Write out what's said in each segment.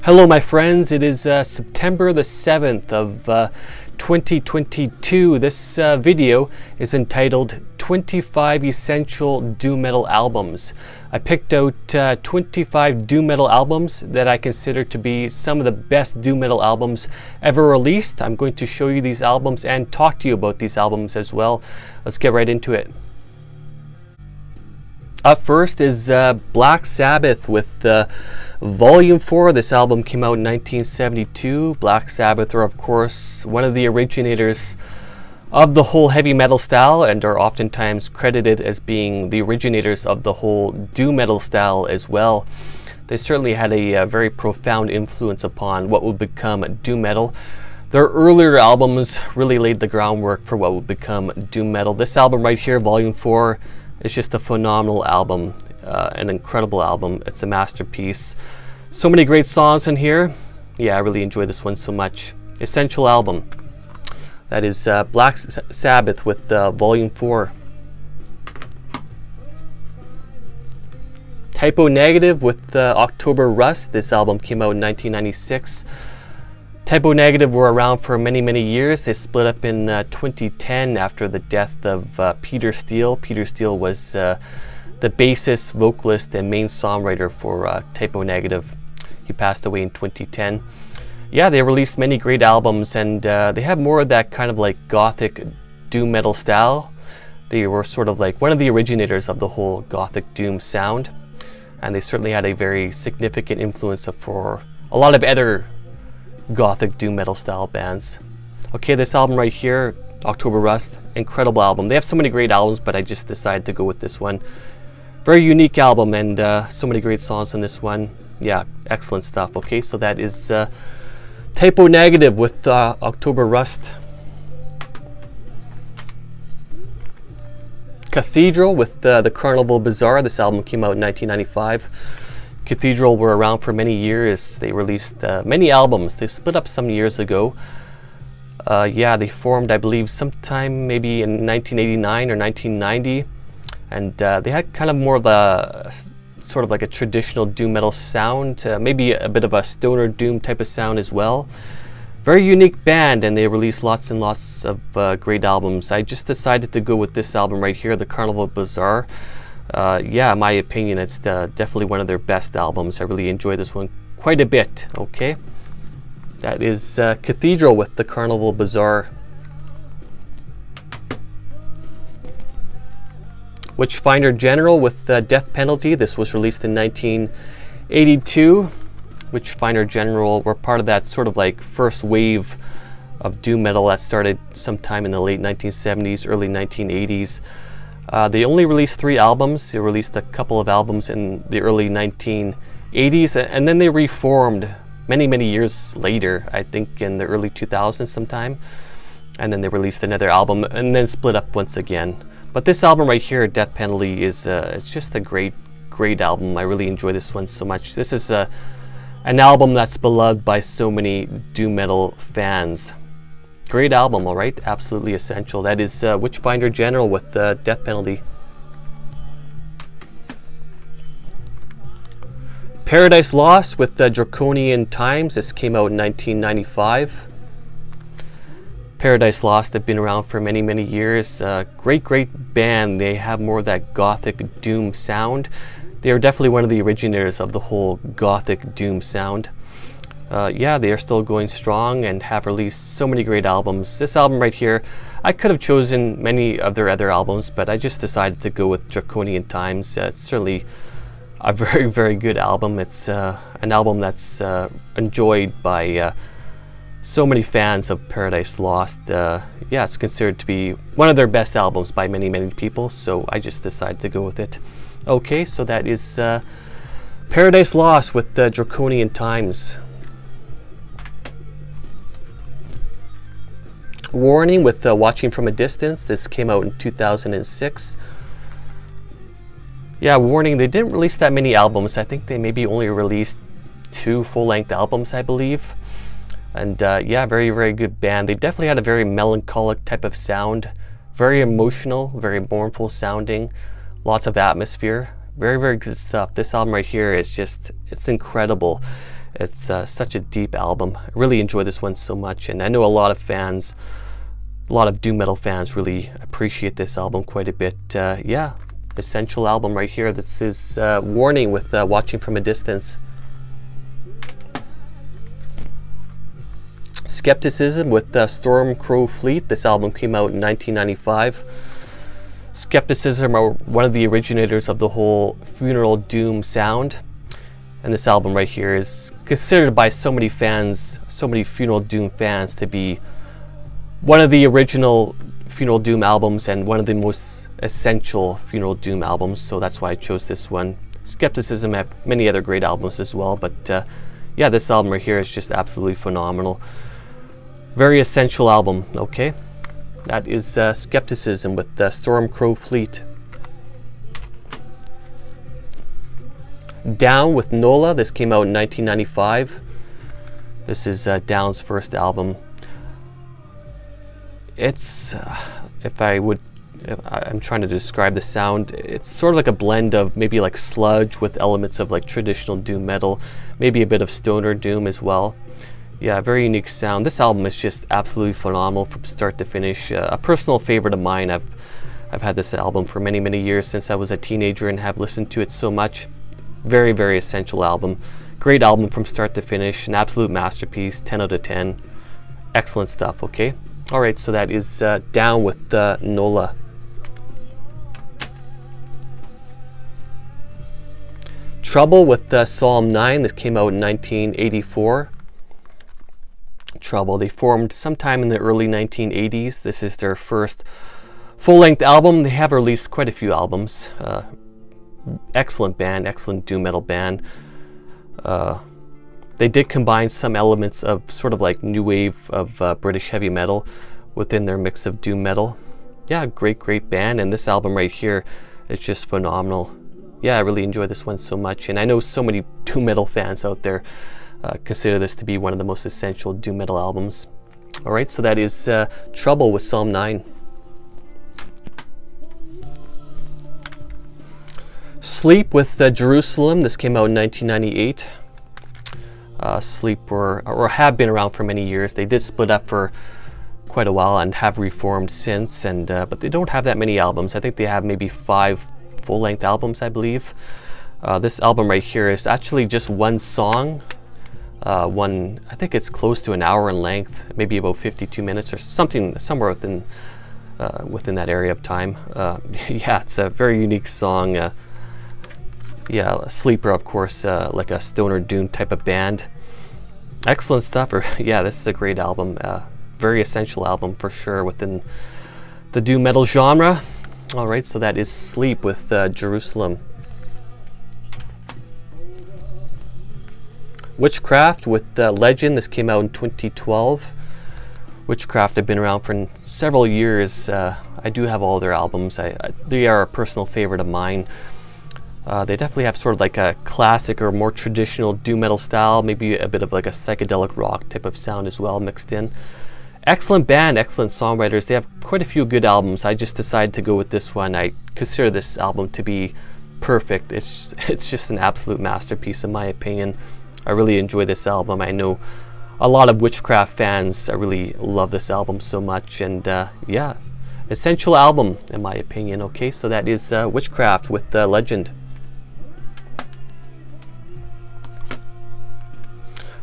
Hello my friends, it is September the 7th of 2022. This video is entitled 25 Essential Doom Metal Albums. I picked out 25 doom metal albums that I consider to be some of the best doom metal albums ever released. I'm going to show you these albums and talk to you about these albums as well. Let's get right into it. Up first is Black Sabbath with Volume 4. This album came out in 1972. Black Sabbath are, of course, one of the originators of the whole heavy metal style and are oftentimes credited as being the originators of the whole doom metal style as well. They certainly had a very profound influence upon what would become doom metal. Their earlier albums really laid the groundwork for what would become doom metal. This album right here, Volume 4, is just a phenomenal album, an incredible album. It's a masterpiece. So many great songs in here. Yeah, I really enjoy this one so much. Essential album. That is Black Sabbath with Volume 4. Typo Negative with October Rust. This album came out in 1996. Typo Negative were around for many years. They split up in 2010 after the death of Peter Steele. Peter Steele was the bassist, vocalist, and main songwriter for Typo Negative. He passed away in 2010. Yeah, they released many great albums, and they have more of that kind of like gothic doom metal style. They were sort of like one of the originators of the whole gothic doom sound, and they certainly had a very significant influence for a lot of other gothic doom metal style bands. Okay, this album right here, October Rust, incredible album. They have so many great albums, but I just decided to go with this one. Very unique album, and so many great songs in this one. Yeah, excellent stuff. Okay, so that is Typo Negative with October Rust. Cathedral with the Carnival Bizarre. This album came out in 1995. Cathedral were around for many years. They released many albums. They split up some years ago. Yeah, they formed, I believe, sometime maybe in 1989 or 1990. And they had kind of more of a sort of like a traditional doom metal sound, maybe a bit of a stoner doom type of sound as well. Very unique band, and they released lots and lots of great albums. I just decided to go with this album right here, the Carnival Bizarre. Yeah, in my opinion, it's definitely one of their best albums. I really enjoy this one quite a bit. Okay, that is Cathedral with the Carnival Bizarre. Witchfinder General with Death Penalty. This was released in 1982. Witchfinder General were part of that sort of like first wave of doom metal that started sometime in the late 1970s, early 1980s. They only released 3 albums. They released a couple of albums in the early 1980s, and then they reformed many years later, I think in the early 2000s sometime. And then they released another album and then split up once again. But this album right here, Death Penalty, is it's just a great album. I really enjoy this one so much. This is an album that's beloved by so many doom metal fans. Great album, all right, absolutely essential. That is Witchfinder General with Death Penalty. Paradise Lost with Draconian Times. This came out in 1995. Paradise Lost have been around for many years. Great band. They have more of that gothic doom sound. They are definitely one of the originators of the whole gothic doom sound. Yeah, they are still going strong and have released so many great albums. This album right here, I could have chosen many of their other albums, but I just decided to go with Draconian Times. It's certainly a very good album. It's an album that's enjoyed by so many fans of Paradise Lost. Yeah, it's considered to be one of their best albums by many people, so I just decided to go with it. Okay, so that is Paradise Lost with Draconian Times. Warning with Watching from a Distance. This came out in 2006. Yeah, Warning, they didn't release that many albums. I think they maybe only released 2 full-length albums, I believe. And yeah, very good band. They definitely had a very melancholic type of sound. Very emotional, very mournful sounding. Lots of atmosphere. Very good stuff. This album right here is just, it's incredible. It's such a deep album. I really enjoy this one so much, and I know a lot of fans, a lot of doom metal fans really appreciate this album quite a bit. Yeah, essential album right here. This is Warning with Watching from a Distance. Skepticism with Storm Crow Fleet. This album came out in 1995. Skepticism are one of the originators of the whole funeral doom sound, and this album right here is considered by so many fans, so many funeral doom fans, to be one of the original funeral doom albums and one of the most essential funeral doom albums, so that's why I chose this one. Skepticism have many other great albums as well, but yeah, this album right here is just absolutely phenomenal. Very essential album, okay? That is Skepticism with Storm Crow Fleet. Down with Nola. This came out in 1995. This is Down's first album. It's, I'm trying to describe the sound, it's sort of like a blend of maybe like sludge with elements of like traditional doom metal, maybe a bit of stoner doom as well. Yeah, very unique sound. This album is just absolutely phenomenal from start to finish. A personal favorite of mine. I've had this album for many, many years since I was a teenager and have listened to it so much. Very, very essential album. Great album from start to finish. An absolute masterpiece. 10 out of 10. Excellent stuff, okay? Alright, so that is Down with Nola. Trouble with Psalm 9. This came out in 1984. Trouble. They formed sometime in the early 1980s. This is their first full-length album. They have released quite a few albums. Excellent band, excellent doom metal band. They did combine some elements of sort of like new wave of British heavy metal within their mix of doom metal. Yeah, great band, and this album right here is just phenomenal. Yeah, I really enjoy this one so much, and I know so many doom metal fans out there consider this to be one of the most essential doom metal albums. Alright, so that is Trouble with Psalm 9. Sleep with Jerusalem. This came out in 1998. Sleep or have been around for many years. They did split up for quite a while and have reformed since, and but they don't have that many albums. I think they have maybe 5 full-length albums, I believe. This album right here is actually just one song. I think it's close to an hour in length, maybe about 52 minutes or something, somewhere within that area of time. Yeah, it's a very unique song. Yeah, Sleeper, of course, like a stoner doom type of band. Excellent stuff. Yeah, this is a great album. Very essential album for sure within the doom metal genre. All right, so that is Sleep with Jerusalem. Witchcraft with Legend. This came out in 2012. Witchcraft have been around for several years. I do have all their albums. They are a personal favorite of mine. They definitely have sort of like a classic or more traditional doom metal style, maybe a bit of like a psychedelic rock type of sound as well mixed in. Excellent band, excellent songwriters. They have quite a few good albums. I just decided to go with this one. I consider this album to be perfect. It's just an absolute masterpiece in my opinion. I really enjoy this album. I know a lot of Witchcraft fans really love this album so much, and yeah, essential album in my opinion. Okay, so that is Witchcraft with Legend.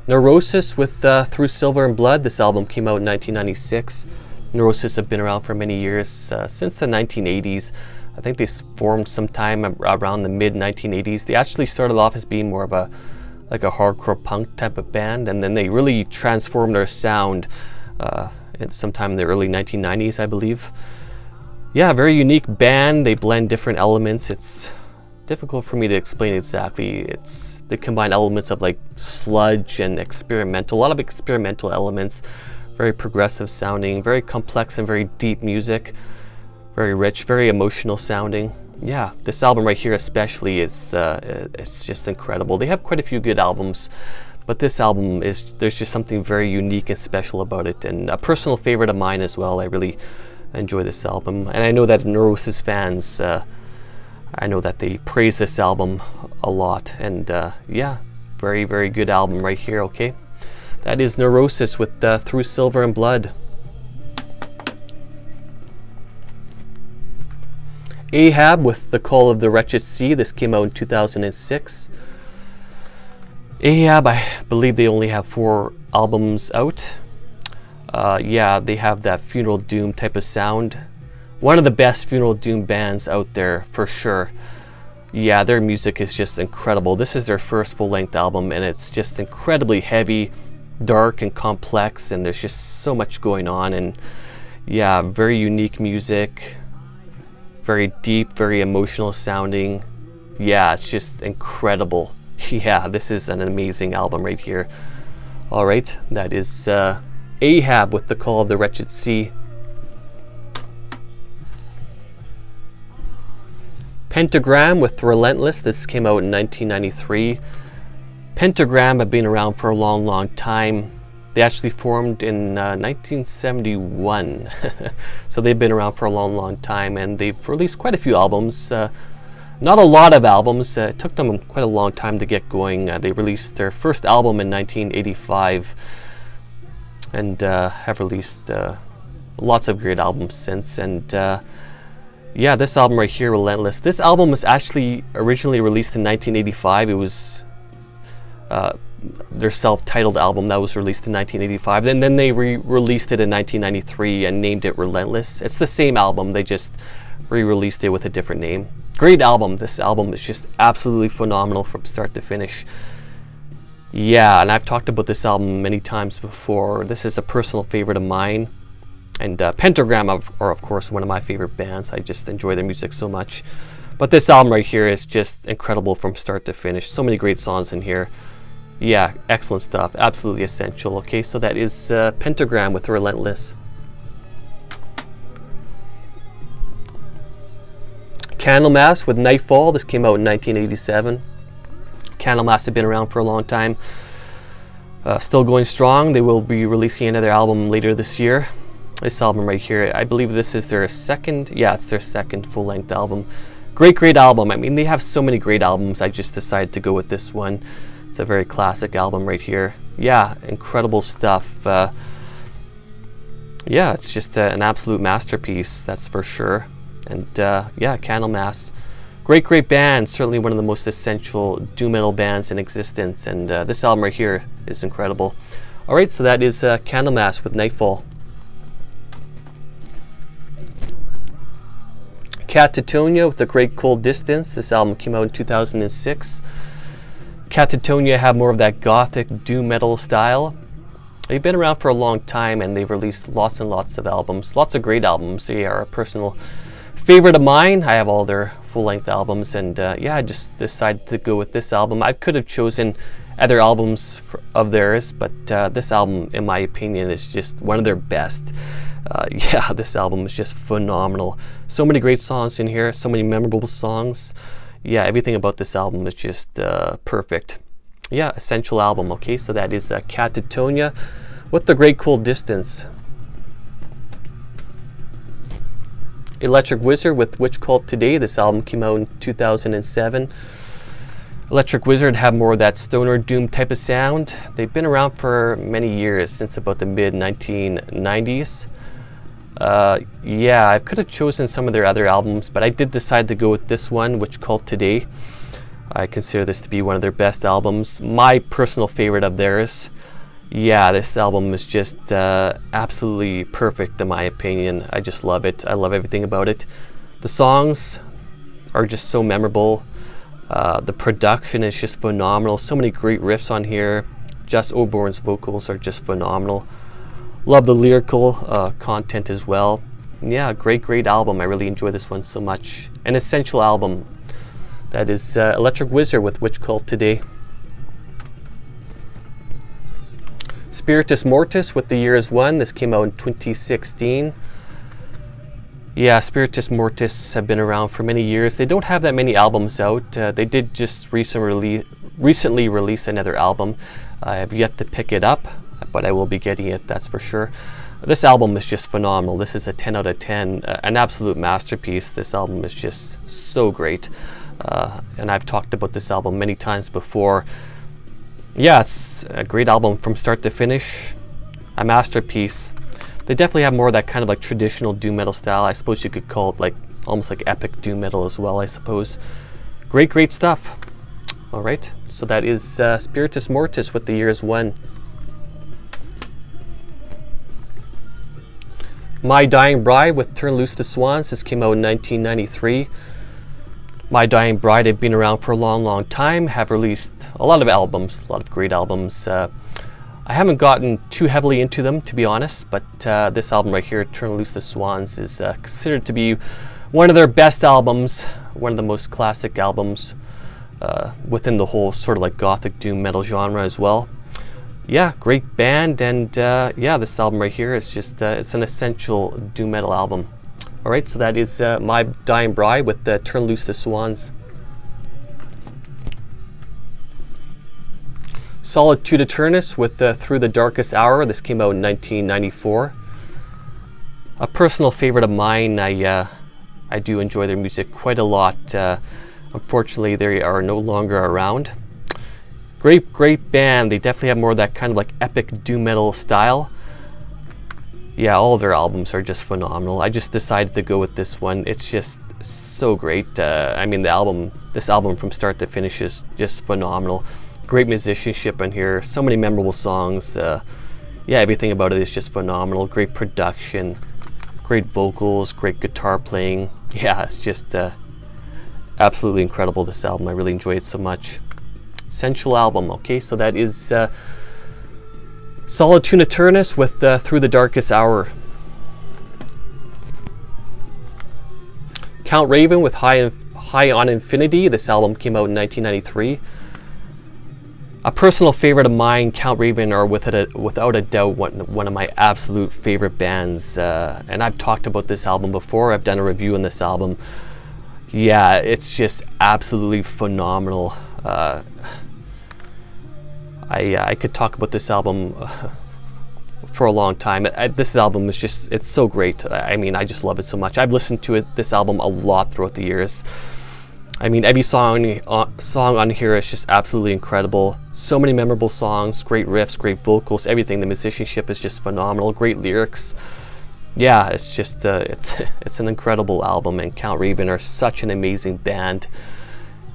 Neurosis with Through Silver and Blood. This album came out in 1996. Neurosis have been around for many years, since the 1980s. I think they formed sometime around the mid-1980s. They actually started off as being more of a hardcore punk type of band, and then they really transformed their sound sometime in the early 1990s, I believe. Yeah, very unique band. They blend different elements. It's difficult for me to explain exactly. They combine elements of like sludge and experimental, a lot of experimental elements, very progressive sounding, very complex and very deep music, very rich, very emotional sounding. Yeah, this album right here especially is it's just incredible. They have quite a few good albums, but this album there's just something very unique and special about it, and a personal favorite of mine as well. I really enjoy this album, and I know that Neurosis fans, I know that they praise this album a lot, and yeah, Very, very good album right here, okay? That is Neurosis with Through Silver and Blood. Ahab with The Call of the Wretched Sea. This came out in 2006. Ahab, I believe they only have 4 albums out. Yeah, they have that funeral doom type of sound. One of the best funeral doom bands out there for sure. Yeah, their music is just incredible. This is their first full-length album, and it's just incredibly heavy, dark, and complex, and there's just so much going on. And yeah, very unique music, very deep, very emotional sounding. Yeah, it's just incredible. Yeah, this is an amazing album right here. All right, that is Ahab with The Call of the Wretched Sea. Pentagram with Relentless. This came out in 1993. Pentagram have been around for a long, long time. They actually formed in 1971. So they've been around for a long, long time, and they've released quite a few albums. Not a lot of albums. It took them quite a long time to get going. They released their first album in 1985 and have released lots of great albums since. And yeah, this album right here, Relentless. This album was actually originally released in 1985. It was their self-titled album that was released in 1985. And then they re-released it in 1993 and named it Relentless. It's the same album. They just re-released it with a different name. Great album. This album is just absolutely phenomenal from start to finish. Yeah, and I've talked about this album many times before. This is a personal favorite of mine. And Pentagram are, of course, one of my favorite bands. I just enjoy their music so much. But this album right here is just incredible from start to finish. So many great songs in here. Yeah, excellent stuff. Absolutely essential. Okay, so that is Pentagram with Relentless. Candlemass with Nightfall. This came out in 1987. Candlemass have been around for a long time. Still going strong. They will be releasing another album later this year. This album right here, I believe this is their second, yeah, it's their second full-length album. Great, great album. I mean, they have so many great albums. I just decided to go with this one. It's a very classic album right here. Yeah, incredible stuff. Yeah, it's just an absolute masterpiece, that's for sure. And yeah, Candlemass, great, great band. Certainly one of the most essential doom metal bands in existence. And this album right here is incredible. All right, so that is Candlemass with Nightfall. Catatonia with The Great Cold Distance. This album came out in 2006. Catatonia have more of that gothic doom metal style. They've been around for a long time, and they've released lots and lots of albums. Lots of great albums. They are a personal favorite of mine. I have all their full-length albums, and yeah, I just decided to go with this album. I could have chosen other albums of theirs, but this album, in my opinion, is just one of their best. Yeah, this album is just phenomenal. So many great songs in here, so many memorable songs. Yeah, everything about this album is just perfect. Yeah, essential album. Okay, so that is Catatonia with The Great Cold Distance. Electric Wizard with Witch Cult Today. This album came out in 2007. Electric Wizard have more of that stoner doom type of sound. They've been around for many years, since about the mid-1990s. Yeah, I could have chosen some of their other albums, but I did decide to go with this one, Witch Cult Today. I consider this to be one of their best albums. My personal favorite of theirs. Yeah, this album is just absolutely perfect in my opinion. I just love it. I love everything about it. The songs are just so memorable. The production is just phenomenal. So many great riffs on here. Jess Oborn's vocals are just phenomenal. Love the lyrical content as well. Yeah, great, great album. I really enjoy this one so much. An essential album. That is Electric Wizard with Witch Cult Today. Spiritus Mortis with The Year Is One. This came out in 2016. Yeah, Spiritus Mortis have been around for many years. They don't have that many albums out. They did just recently release another album. I have yet to pick it up, but I will be getting it, that's for sure. This album is just phenomenal. This is a 10 out of 10, an absolute masterpiece. This album is just so great. And I've talked about this album many times before. Yeah, it's a great album from start to finish, a masterpiece. They definitely have more of that kind of like traditional doom metal style. I suppose you could call it like almost like epic doom metal as well, I suppose. Great stuff. All right, so that is Spiritus Mortis with The Year's One. My Dying Bride with Turn Loose the Swans. This came out in 1993. My Dying Bride have been around for a long time, have released a lot of albums, a lot of great albums. I haven't gotten too heavily into them, to be honest, but this album right here, Turn Loose the Swans, is considered to be one of their best albums, one of the most classic albums within the whole sort of like gothic doom metal genre as well. Yeah, great band, and yeah, this album right here is just, it's an essential doom metal album. All right, so that is My Dying Bride with Turn Loose the Swans. Solitude Eternus with Through the Darkest Hour. This came out in 1994. A personal favorite of mine. I do enjoy their music quite a lot. Unfortunately, they are no longer around. Great band. They definitely have more of that kind of like epic doom metal style. Yeah, all of their albums are just phenomenal. I just decided to go with this one. It's just so great. I mean, this album from start to finish is just phenomenal. Great musicianship in here, so many memorable songs. Yeah, everything about it is just phenomenal. Great production, great vocals, great guitar playing. Yeah, it's just absolutely incredible, this album. I really enjoy it so much. Essential album. Okay, so that is Solitude Eternus with Through the Darkest Hour. Count Raven with High on Infinity. This album came out in 1993. A personal favorite of mine, Count Raven are without a doubt one of my absolute favorite bands. And I've talked about this album before. I've done a review on this album. Yeah, it's just absolutely phenomenal. I could talk about this album for a long time. This album is just, it's so great. I mean, I just love it so much. I've listened to this album a lot throughout the years. I mean, every song on here is just absolutely incredible. So many memorable songs, great riffs, great vocals, everything. The musicianship is just phenomenal, great lyrics. Yeah, it's just, it's an incredible album, and Count Raven are such an amazing band.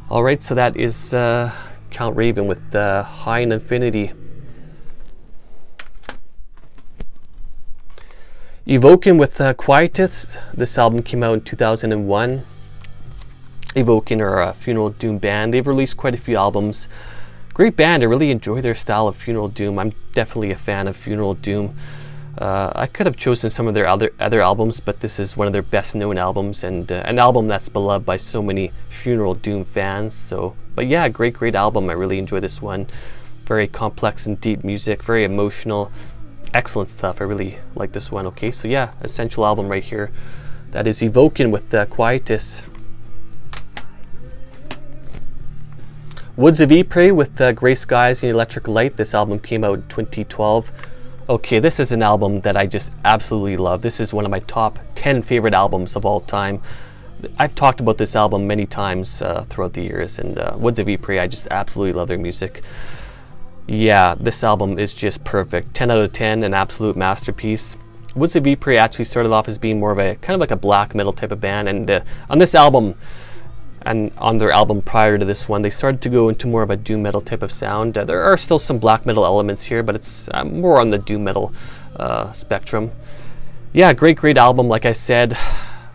All right, so that is Count Raven with High on Infinity. Evoken with Quietus. This album came out in 2001. Evoken are a funeral doom band. They've released quite a few albums. Great band. I really enjoy their style of funeral doom. I'm definitely a fan of funeral doom. I could have chosen some of their other albums, but this is one of their best known albums, and an album that's beloved by so many funeral doom fans. So, but yeah, great album. I really enjoy this one. Very complex and deep music, very emotional, excellent stuff. I really like this one. Okay, so yeah, essential album right here. That is Evoken with Quietus. Woods of Ypres with Grey Skies and Electric Light. This album came out in 2012. Okay, this is an album that I just absolutely love. This is one of my top 10 favorite albums of all time. I've talked about this album many times throughout the years, and Woods of Ypres, I just absolutely love their music. Yeah, this album is just perfect. 10 out of 10, an absolute masterpiece. Woods of Ypres actually started off as being more of a kind of like a black metal type of band, and on this album, and on their album prior to this one, they started to go into more of a doom metal type of sound. There are still some black metal elements here, but it's more on the doom metal spectrum. Yeah, great album, like I said.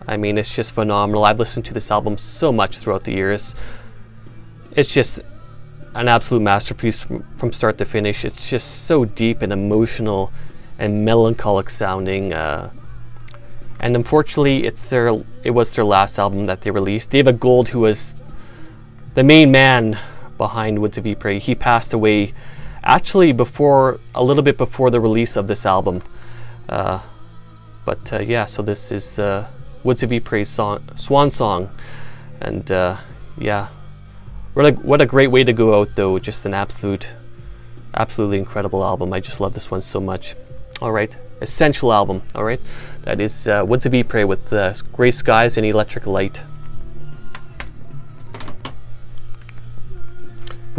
I mean, it's just phenomenal. I've listened to this album so much throughout the years. It's just an absolute masterpiece from start to finish. It's just so deep and emotional and melancholic sounding. And unfortunately, it was their last album that they released. David Gold, who was the main man behind Woods of Ypres, he passed away actually a little bit before the release of this album. Yeah, so this is Woods of Ypres' swan song, and yeah, what a great way to go out, though. Just an absolutely incredible album. I just love this one so much. All right, essential album. All right, that is Woods of Ypres with Grey Skies and Electric Light.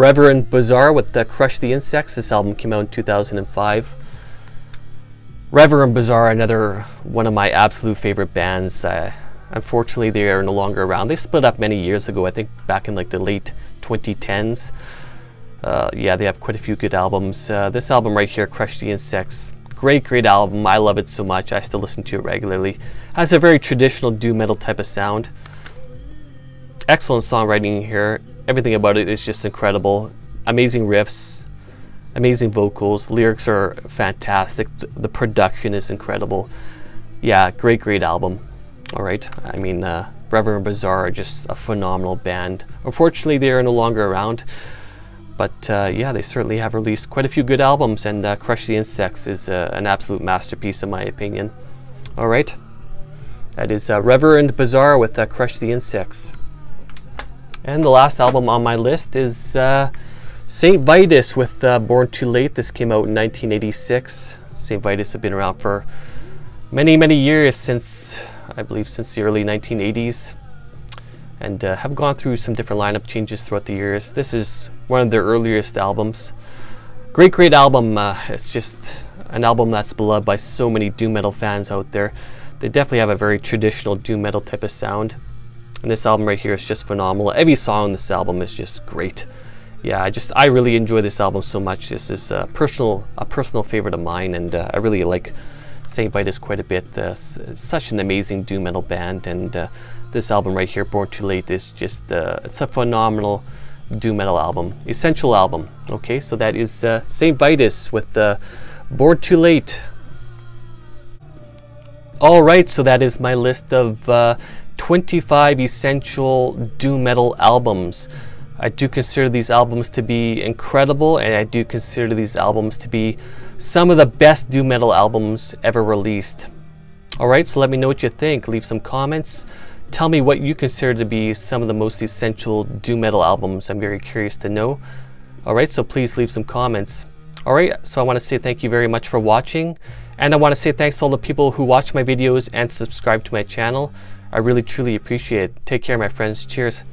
Reverend Bizarre with Crush the Insects. This album came out in 2005. Reverend Bizarre, another one of my absolute favorite bands. Unfortunately, they are no longer around. They split up many years ago, I think back in like the late 2010s. Yeah, they have quite a few good albums. This album right here, Crush the Insects, great album. I love it so much. I still listen to it regularly. Has a very traditional doom metal type of sound. Excellent songwriting here. Everything about it is just incredible. Amazing riffs, amazing vocals, lyrics are fantastic. The production is incredible. Yeah, great album. All right, I mean, Reverend Bizarre are just a phenomenal band. Unfortunately, they are no longer around, but yeah, they certainly have released quite a few good albums, and Crush the Insects is an absolute masterpiece in my opinion. All right, that is Reverend Bizarre with Crush the Insects. And the last album on my list is St. Vitus with Born Too Late. This came out in 1986. St. Vitus have been around for many years, since I believe since the early 1980s, and have gone through some different lineup changes throughout the years. This is one of their earliest albums. Great album. It's just an album that's beloved by so many doom metal fans out there. They definitely have a very traditional doom metal type of sound, and this album right here is just phenomenal. Every song on this album is just great. Yeah, I really enjoy this album so much. This is a personal favorite of mine, and I really like St. Vitus quite a bit. Such an amazing doom metal band, and this album right here, Born Too Late, is just it's a phenomenal doom metal album, essential album. Okay, so that is St. Vitus with Born Too Late. All right, so that is my list of 25 essential doom metal albums. I do consider these albums to be incredible, and I do consider these albums to be some of the best doom metal albums ever released. Alright, so let me know what you think. Leave some comments. Tell me what you consider to be some of the most essential doom metal albums. I'm very curious to know. Alright, so please leave some comments. Alright, so I want to say thank you very much for watching, and I want to say thanks to all the people who watch my videos and subscribe to my channel. I really truly appreciate it. Take care, my friends. Cheers.